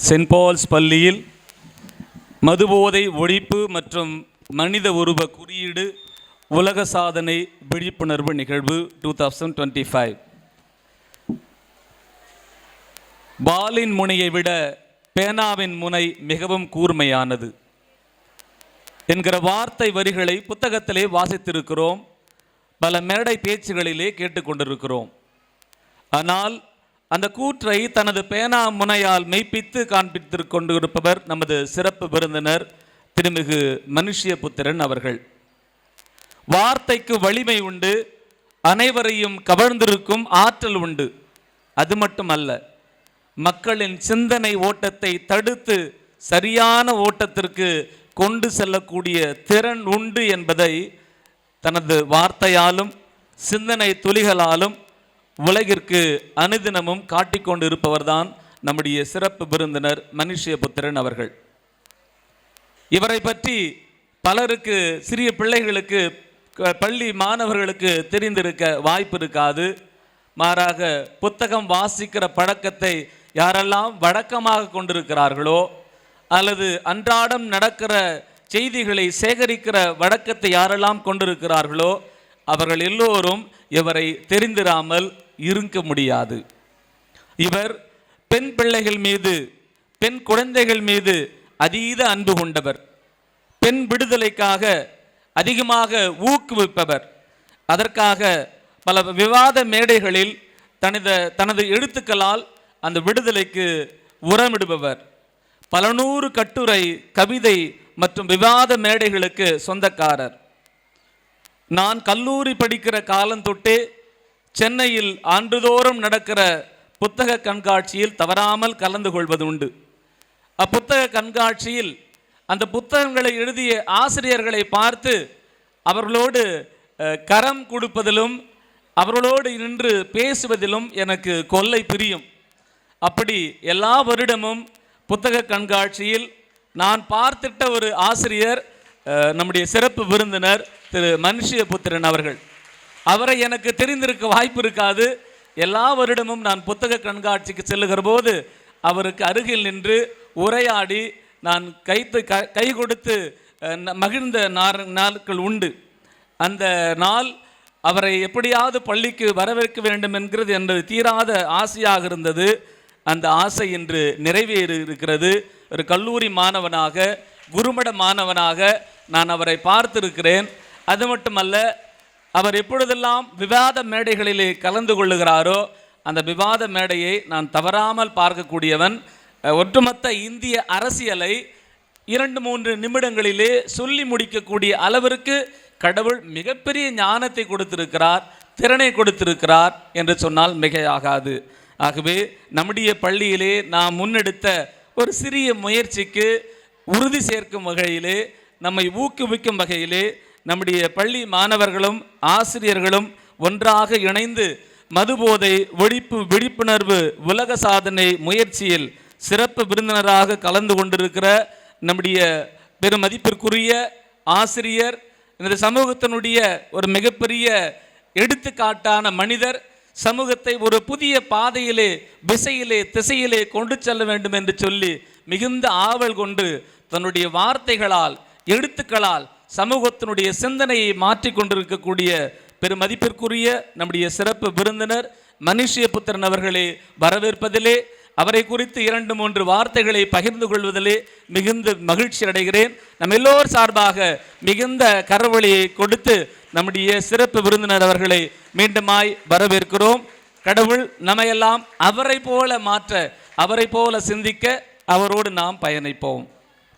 Send balls பள்ளியில் மதுபோதை ஒழிப்பு மற்றும் மனித உருவ குறியீடு உலக சாதனை விழிப்புணர்வு நிகழ்வு 2025. பாலின் முனையை விட பேனாவின் முனை மிகவும் கூர்மையானது என்கிற வார்த்தை வரிகளை புத்தகத்திலே வாசித்திருக்கிறோம், பல மேடை பேச்சுகளிலே கேட்டுக்கொண்டிருக்கிறோம். ஆனால் அந்த கூற்றை தனது பேனா முனையால் மெய்ப்பித்து காண்பித்து கொண்டிருப்பவர் நமது சிறப்பு விருந்தினர் திருமிகு மனுஷ்யபுத்திரன் அவர்கள். வார்த்தைக்கு வலிமை உண்டு, அனைவரையும் கவர்ந்திருக்கும் ஆற்றல் உண்டு. அது மட்டுமல்ல, மக்களின் சிந்தனை ஓட்டத்தை தடுத்து சரியான ஓட்டத்திற்கு கொண்டு செல்லக்கூடிய திறன் உண்டு என்பதை தனது வார்த்தையாலும் சிந்தனை துளிகளாலும் உலகிற்கு அனுதினமும் காட்டிக்கொண்டு இருப்பவர்தான் நம்முடைய சிறப்பு விருந்தினர் மனுஷ்யபுத்திரன் அவர்கள். இவரை பற்றி பலருக்கு, சிறிய பிள்ளைகளுக்கு, பள்ளி மாணவர்களுக்கு தெரிந்திருக்க வாய்ப்பு இருக்காது. மாறாக புத்தகம் வாசிக்கிற பழக்கத்தை யாரெல்லாம் வழக்கமாக கொண்டிருக்கிறார்களோ அல்லது அன்றாடம் நடக்கிற செய்திகளை சேகரிக்கிற வழக்கத்தை யாரெல்லாம் கொண்டிருக்கிறார்களோ அவர்கள் எல்லோரும் இவரை தெரிந்திராமல் இருக்க முடியாது. இவர் பெண் பிள்ளைகள் மீது, பெண் குழந்தைகள் மீது அதீத அன்பு கொண்டவர். பெண் விடுதலைக்காக அதிகமாக ஊக்குவிப்பவர். அதற்காக பல விவாத மேடைகளில் தனது எழுத்துக்களால் அந்த விடுதலைக்கு உரமிடுபவர். பல நூறு கட்டுரை, கவிதை மற்றும் விவாத மேடைகளுக்கு சொந்தக்காரர். நான் கல்லூரி படிக்கிற காலந்தொட்டே சென்னையில் ஆண்டுதோறும் நடக்கிற புத்தக கண்காட்சியில் தவறாமல் கலந்து கொள்வது உண்டு. அப்புத்தக கண்காட்சியில் அந்த புத்தகங்களை எழுதிய ஆசிரியர்களை பார்த்து அவர்களோடு கரம் கொடுப்பதிலும் அவர்களோடு நின்று பேசுவதிலும் எனக்கு கொள்ளை பிரியும். அப்படி எல்லா வருடமும் புத்தக கண்காட்சியில் நான் பார்த்திட்ட ஒரு ஆசிரியர் நம்முடைய சிறப்பு விருந்தினர் திரு மனுஷ்யபுத்திரன் அவர்கள். அவரை எனக்கு தெரிந்திருக்க வாய்ப்பு இருக்காது. எல்லா வருடமும் நான் புத்தக கண்காட்சிக்கு செல்லுகிற போது அவருக்கு அருகில் நின்று உரையாடி நான் கை கொடுத்து மகிழ்ந்த நாட்கள் உண்டு. அந்த நாள் அவரை எப்படியாவது பள்ளிக்கு வரவேற்க வேண்டும் என்கிறது எனது தீராத ஆசையாக இருந்தது. அந்த ஆசை இன்று நிறைவேறி இருக்கிறது. ஒரு கல்லூரி மாணவனாக, குருமட மாணவனாக நான் அவரை பார்த்திருக்கிறேன். அது மட்டுமல்ல, அவர் எப்பொழுதெல்லாம் விவாத மேடைகளிலே கலந்து கொள்ளுகிறாரோ அந்த விவாத மேடையை நான் தவறாமல் பார்க்கக்கூடியவன். ஒட்டுமொத்த இந்திய அரசியலை 2-3 நிமிடங்களிலே சொல்லி முடிக்கக்கூடிய அளவிற்கு கடவுள் மிகப்பெரிய ஞானத்தை கொடுத்திருக்கிறார், திறனை கொடுத்திருக்கிறார் என்று சொன்னால் மிகையாகாது. ஆகவே நம்முடைய பள்ளியிலே நாம் முன்னெடுத்த ஒரு சிறிய முயற்சிக்கு உறுதி சேர்க்கும் வகையிலே, நம்மை ஊக்குவிக்கும் வகையிலே நம்முடைய பள்ளி மாணவர்களும் ஆசிரியர்களும் ஒன்றாக இணைந்து மதுபோதை ஒழிப்பு விழிப்புணர்வு உலக சாதனை முயற்சியில் சிறப்பு விருந்தினராக கலந்து கொண்டிருக்கிற நம்முடைய பெருமதிப்பிற்குரிய ஆசிரியர், இந்த சமூகத்தினுடைய ஒரு மிகப்பெரிய எடுத்துக்காட்டான மனிதர், சமூகத்தை ஒரு புதிய பாதையிலே, திசையிலே கொண்டு செல்ல வேண்டும் என்று சொல்லி மிகுந்த ஆவல் கொண்டு தன்னுடைய வார்த்தைகளால், எழுத்துக்களால் சமூகத்தினுடைய சிந்தனையை மாற்றி கொண்டிருக்கக்கூடிய பெருமதிப்பிற்குரிய நம்முடைய சிறப்பு விருந்தினர் மனுஷ்யபுத்திரன் அவர்களை வரவேற்பதிலே, அவரை குறித்து 2-3 வார்த்தைகளை பகிர்ந்து கொள்வதிலே மிகுந்த மகிழ்ச்சி அடைகிறேன். நம்ம எல்லோர் சார்பாக மிகுந்த கரவொலியை கொடுத்து நம்முடைய சிறப்பு விருந்தினர் அவர்களை மீண்டுமாய் வரவேற்கிறோம். கடவுள் நம்மையெல்லாம் அவரை போல மாற்ற, அவரை போல சிந்திக்க அவரோடு நாம் பயணிப்போம்.